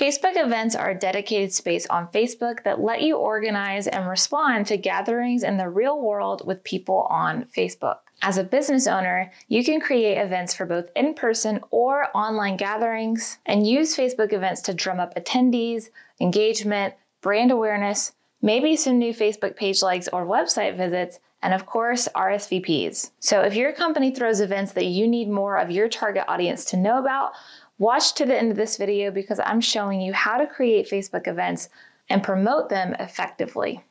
Facebook events are a dedicated space on Facebook that let you organize and respond to gatherings in the real world with people on Facebook. As a business owner, you can create events for both in-person or online gatherings and use Facebook events to drum up attendees, engagement, brand awareness, maybe some new Facebook page likes or website visits, and of course, RSVPs. So if your company throws events that you need more of your target audience to know about, watch to the end of this video because I'm showing you how to create Facebook events and promote them effectively.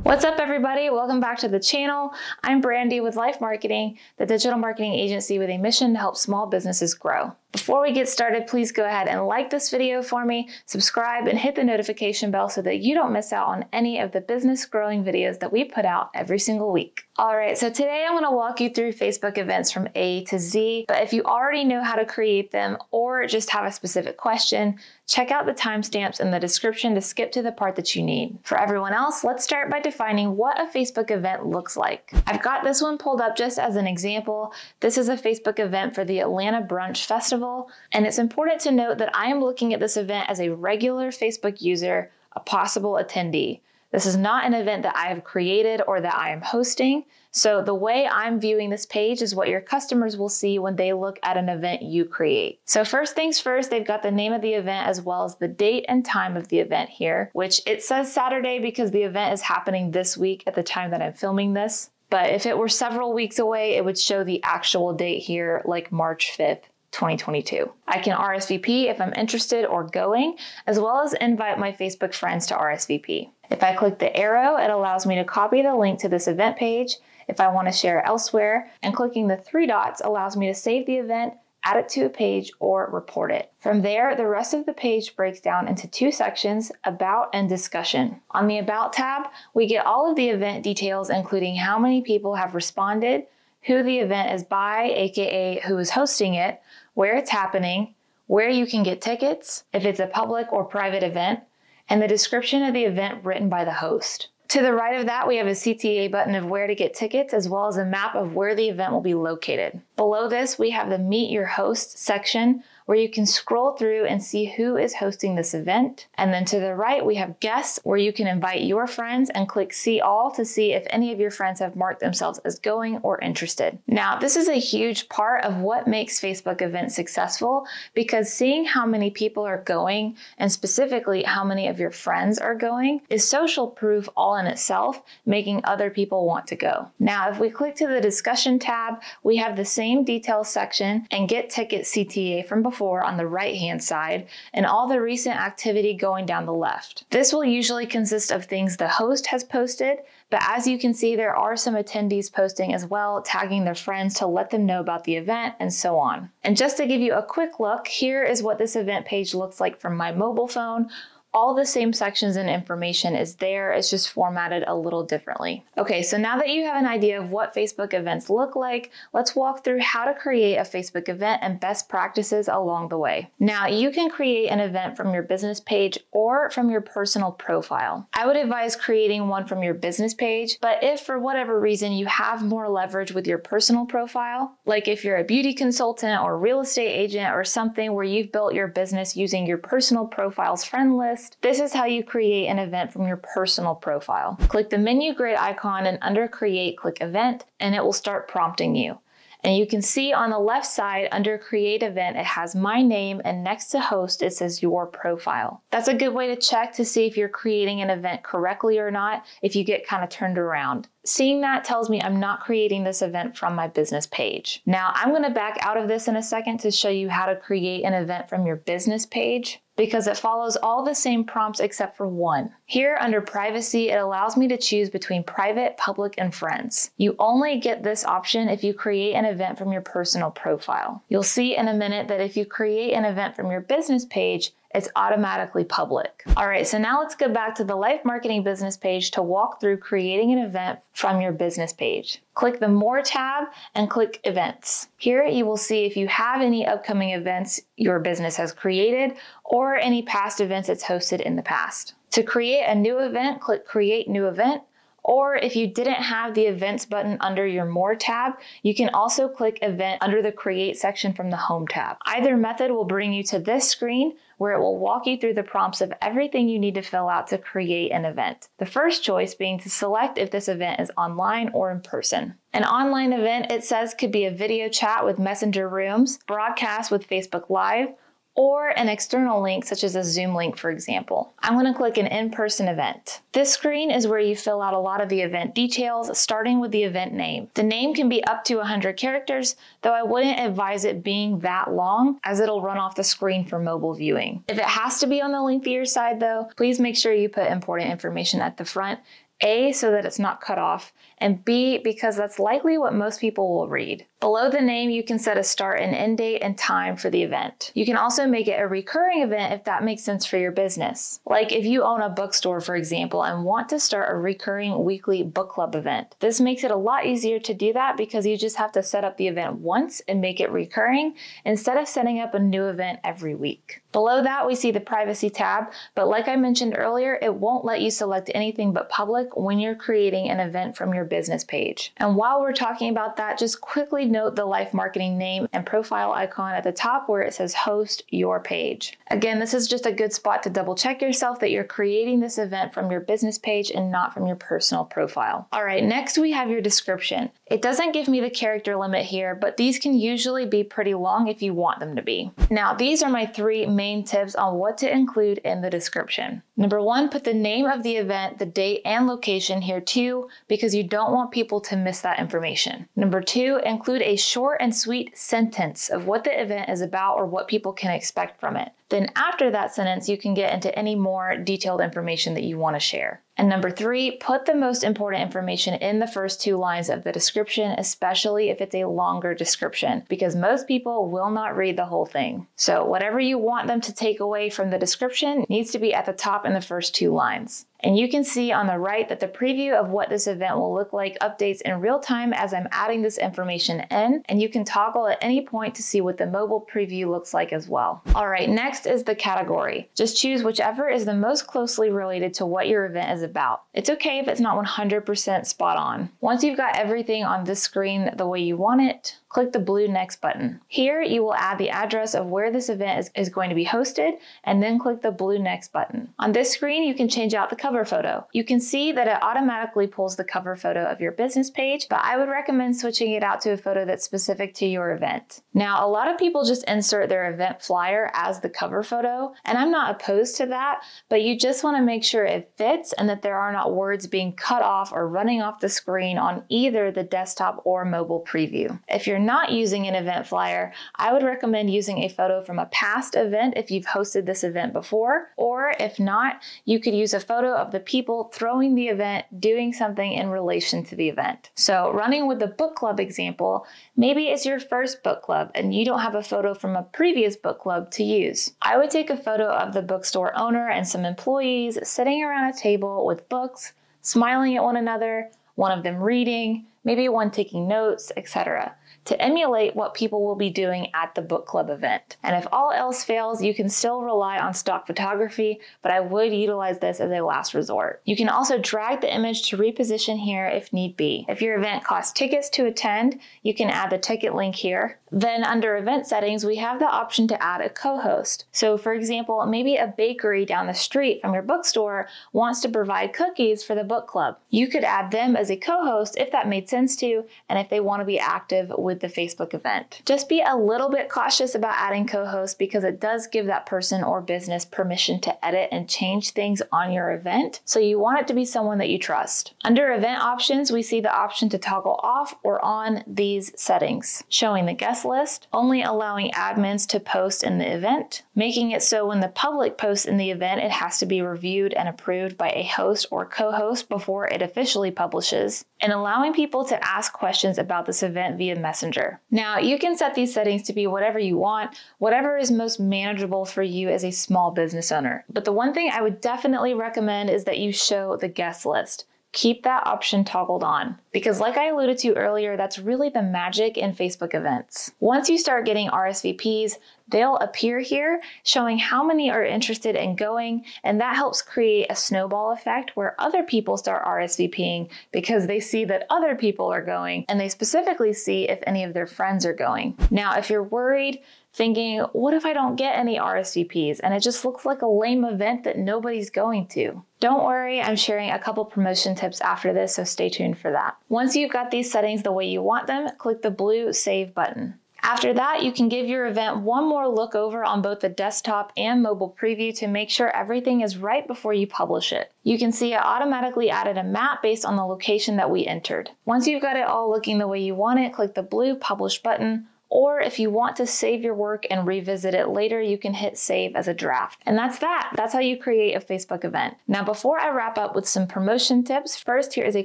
What's up, everybody? Welcome back to the channel. I'm Brandy with LYFE Marketing, the digital marketing agency with a mission to help small businesses grow. Before we get started, please go ahead and like this video for me, subscribe, and hit the notification bell so that you don't miss out on any of the business growing videos that we put out every single week. All right, so today I'm going to walk you through Facebook events from A to Z, but if you already know how to create them or just have a specific question, check out the timestamps in the description to skip to the part that you need. For everyone else, let's start by defining what a Facebook event looks like. I've got this one pulled up just as an example. This is a Facebook event for the Atlanta Brunch Festival. And it's important to note that I am looking at this event as a regular Facebook user, a possible attendee. This is not an event that I have created or that I am hosting. So the way I'm viewing this page is what your customers will see when they look at an event you create. So first things first, they've got the name of the event as well as the date and time of the event here, which it says Saturday because the event is happening this week at the time that I'm filming this. But if it were several weeks away, it would show the actual date here, like March 5th. 2022. I can RSVP if I'm interested or going, as well as invite my Facebook friends to RSVP. If I click the arrow, it allows me to copy the link to this event page if I want to share elsewhere, and clicking the three dots allows me to save the event, add it to a page, or report it. From there, the rest of the page breaks down into two sections, About and Discussion. On the About tab, we get all of the event details, including how many people have responded, who the event is by, aka who is hosting it, where it's happening, where you can get tickets, if it's a public or private event, and the description of the event written by the host. To the right of that, we have a CTA button of where to get tickets, as well as a map of where the event will be located. Below this, we have the Meet Your Host section, where you can scroll through and see who is hosting this event. And then to the right, we have Guests, where you can invite your friends and click See All to see if any of your friends have marked themselves as going or interested. Now, this is a huge part of what makes Facebook events successful, because seeing how many people are going, and specifically how many of your friends are going, is social proof all in itself, making other people want to go. Now, if we click to the Discussion tab, we have the same details section and Get Ticket CTA from before on the right-hand side, and all the recent activity going down the left. This will usually consist of things the host has posted, but as you can see, there are some attendees posting as well, tagging their friends to let them know about the event, and so on. And just to give you a quick look, here is what this event page looks like from my mobile phone. All the same sections and information is there, it's just formatted a little differently. Okay, so now that you have an idea of what Facebook events look like, let's walk through how to create a Facebook event and best practices along the way. Now, you can create an event from your business page or from your personal profile. I would advise creating one from your business page, but if for whatever reason you have more leverage with your personal profile, like if you're a beauty consultant or real estate agent or something where you've built your business using your personal profile's friend list, this is how you create an event from your personal profile. Click the menu grid icon and under Create, click Event, and it will start prompting you. And you can see on the left side under Create Event, it has my name, and next to Host, it says Your Profile. That's a good way to check to see if you're creating an event correctly or not, if you get kind of turned around. Seeing that tells me I'm not creating this event from my business page. Now, I'm going to back out of this in a second to show you how to create an event from your business page, because it follows all the same prompts except for one. Here under Privacy, it allows me to choose between private, public, and friends. You only get this option if you create an event from your personal profile. You'll see in a minute that if you create an event from your business page, it's automatically public. All right, so now let's go back to the LYFE Marketing business page to walk through creating an event from your business page. Click the More tab and click Events. Here you will see if you have any upcoming events your business has created or any past events it's hosted in the past. To create a new event, click Create New Event. Or if you didn't have the events button under your More tab, you can also click event under the Create section from the Home tab. Either method will bring you to this screen where it will walk you through the prompts of everything you need to fill out to create an event. The first choice being to select if this event is online or in person. An online event, it says, could be a video chat with Messenger Rooms, broadcast with Facebook Live, or an external link such as a Zoom link, for example. I'm going to click an in-person event. This screen is where you fill out a lot of the event details, starting with the event name. The name can be up to 100 characters, though I wouldn't advise it being that long as it'll run off the screen for mobile viewing. If it has to be on the lengthier side though, please make sure you put important information at the front. A, so that it's not cut off, and B, because that's likely what most people will read. Below the name, you can set a start and end date and time for the event. You can also make it a recurring event if that makes sense for your business. Like if you own a bookstore, for example, and want to start a recurring weekly book club event. This makes it a lot easier to do that because you just have to set up the event once and make it recurring instead of setting up a new event every week. Below that, we see the privacy tab, but like I mentioned earlier, it won't let you select anything but public when you're creating an event from your business page. And while we're talking about that, just quickly note the LYFE Marketing name and profile icon at the top where it says host your page. Again, this is just a good spot to double check yourself that you're creating this event from your business page and not from your personal profile. All right, next we have your description. It doesn't give me the character limit here, but these can usually be pretty long if you want them to be. Now, these are my 3 main tips on what to include in the description. Number 1, put the name of the event, the date, and location here too, because you don't want people to miss that information. Number 2, include a short and sweet sentence of what the event is about or what people can expect from it. Then after that sentence, you can get into any more detailed information that you want to share. And number 3, put the most important information in the first 2 lines of the description, especially if it's a longer description, because most people will not read the whole thing. So whatever you want them to take away from the description needs to be at the top in the first 2 lines. And you can see on the right that the preview of what this event will look like updates in real time as I'm adding this information in, and you can toggle at any point to see what the mobile preview looks like as well. All right, next is the category. Just choose whichever is the most closely related to what your event is about. It's okay if it's not 100% spot on. Once you've got everything on this screen the way you want it, click the blue Next button. Here, you will add the address of where this event is going to be hosted, and then click the blue Next button. On this screen, you can change out the cover photo. You can see that it automatically pulls the cover photo of your business page, but I would recommend switching it out to a photo that's specific to your event. Now, a lot of people just insert their event flyer as the cover photo, and I'm not opposed to that, but you just want to make sure it fits and that there are not words being cut off or running off the screen on either the desktop or mobile preview. If you're not using an event flyer, I would recommend using a photo from a past event if you've hosted this event before, or if not, you could use a photo of the people throwing the event doing something in relation to the event. So running with the book club example, maybe it's your first book club and you don't have a photo from a previous book club to use. I would take a photo of the bookstore owner and some employees sitting around a table with books, smiling at one another, one of them reading, maybe one taking notes, etc., to emulate what people will be doing at the book club event. And if all else fails, you can still rely on stock photography, but I would utilize this as a last resort. You can also drag the image to reposition here if need be. If your event costs tickets to attend, you can add the ticket link here. Then under event settings, we have the option to add a co-host. So for example, maybe a bakery down the street from your bookstore wants to provide cookies for the book club. You could add them as a co-host if that made sense to you, and if they want to be active with the Facebook event. Just be a little bit cautious about adding co-hosts because it does give that person or business permission to edit and change things on your event, so you want it to be someone that you trust. Under event options, we see the option to toggle off or on these settings, showing the guest list, only allowing admins to post in the event, making it so when the public posts in the event, it has to be reviewed and approved by a host or co-host before it officially publishes, and allowing people to ask questions about this event via Messenger. Now, you can set these settings to be whatever you want, whatever is most manageable for you as a small business owner. But the one thing I would definitely recommend is that you show the guest list. keep that option toggled on. Because like I alluded to earlier, that's really the magic in Facebook events. Once you start getting RSVPs, they'll appear here showing how many are interested in going, and that helps create a snowball effect where other people start RSVPing because they see that other people are going, and they specifically see if any of their friends are going. Now, if you're worried, thinking, what if I don't get any RSVPs and it just looks like a lame event that nobody's going to? Don't worry, I'm sharing a couple promotion tips after this, so stay tuned for that. Once you've got these settings the way you want them, click the blue Save button. After that, you can give your event one more look over on both the desktop and mobile preview to make sure everything is right before you publish it. You can see it automatically added a map based on the location that we entered. Once you've got it all looking the way you want it, click the blue Publish button. Or if you want to save your work and revisit it later, you can hit save as a draft. And that's that. That's how you create a Facebook event. Now, before I wrap up with some promotion tips, first here is a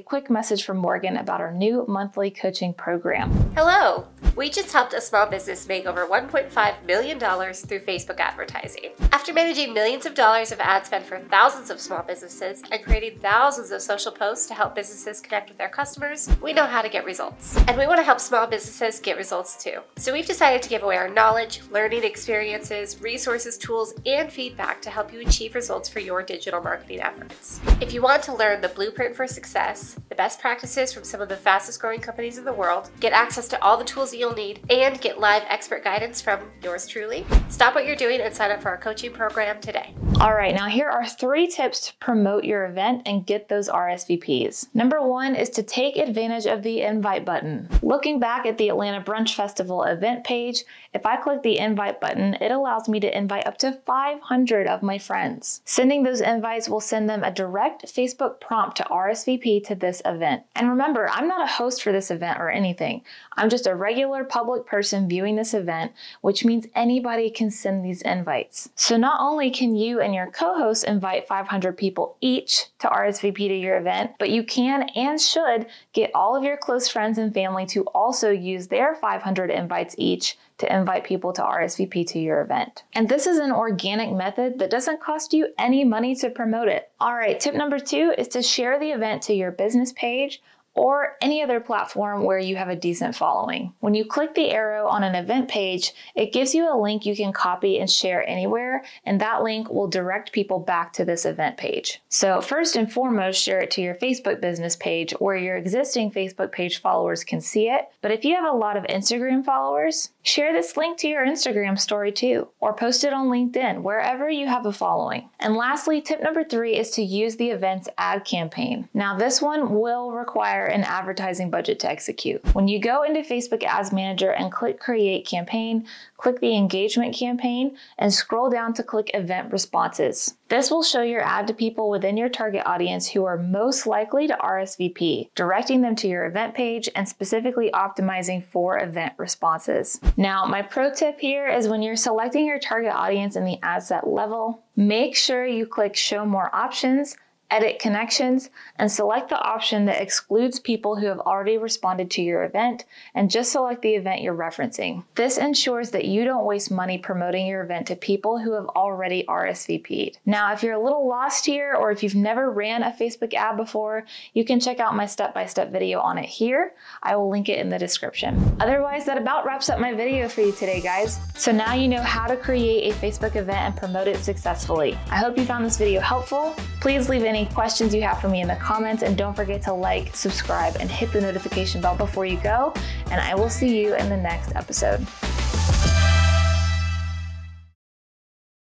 quick message from Morgan about our new monthly coaching program. Hello! We just helped a small business make over $1.5 million through Facebook advertising. After managing millions of dollars of ad spend for thousands of small businesses and creating thousands of social posts to help businesses connect with their customers, we know how to get results. And we want to help small businesses get results too. So we've decided to give away our knowledge, learning experiences, resources, tools, and feedback to help you achieve results for your digital marketing efforts. If you want to learn the blueprint for success, the best practices from some of the fastest growing companies in the world, get access to all the tools you'll need, and get live expert guidance from yours truly, stop what you're doing and sign up for our coaching program today. All right, now here are 3 tips to promote your event and get those RSVPs. Number 1 is to take advantage of the invite button. Looking back at the Atlanta Brunch Festival event page, if I click the invite button, it allows me to invite up to 500 of my friends. Sending those invites will send them a direct Facebook prompt to RSVP to this event. And remember, I'm not a host for this event or anything. I'm just a regular public person viewing this event, which means anybody can send these invites. So not only can you and your co-hosts invite 500 people each to RSVP to your event, but you can and should get all of your close friends and family to also use their 500 invites each to invite people to RSVP to your event. And this is an organic method that doesn't cost you any money to promote it. All right, tip number 2 is to share the event to your business page or any other platform where you have a decent following. When you click the arrow on an event page, it gives you a link you can copy and share anywhere, and that link will direct people back to this event page. So first and foremost, share it to your Facebook business page where your existing Facebook page followers can see it. But if you have a lot of Instagram followers, share this link to your Instagram story too, or post it on LinkedIn, wherever you have a following. And lastly, tip number 3 is to use the event's ad campaign. Now this one will require an advertising budget to execute. When you go into Facebook Ads Manager and click Create Campaign, click the Engagement Campaign and scroll down to click Event Responses. This will show your ad to people within your target audience who are most likely to RSVP, directing them to your event page and specifically optimizing for event responses. Now, my pro tip here is when you're selecting your target audience in the ad set level, make sure you click Show More Options, edit connections, and select the option that excludes people who have already responded to your event and just select the event you're referencing. This ensures that you don't waste money promoting your event to people who have already RSVP'd. Now, if you're a little lost here or if you've never ran a Facebook ad before, you can check out my step-by-step video on it here. I will link it in the description. Otherwise, that about wraps up my video for you today, guys. So now you know how to create a Facebook event and promote it successfully. I hope you found this video helpful. Please leave any questions you have for me in the comments, and don't forget to like, subscribe, and hit the notification bell before you go, and I will see you in the next episode.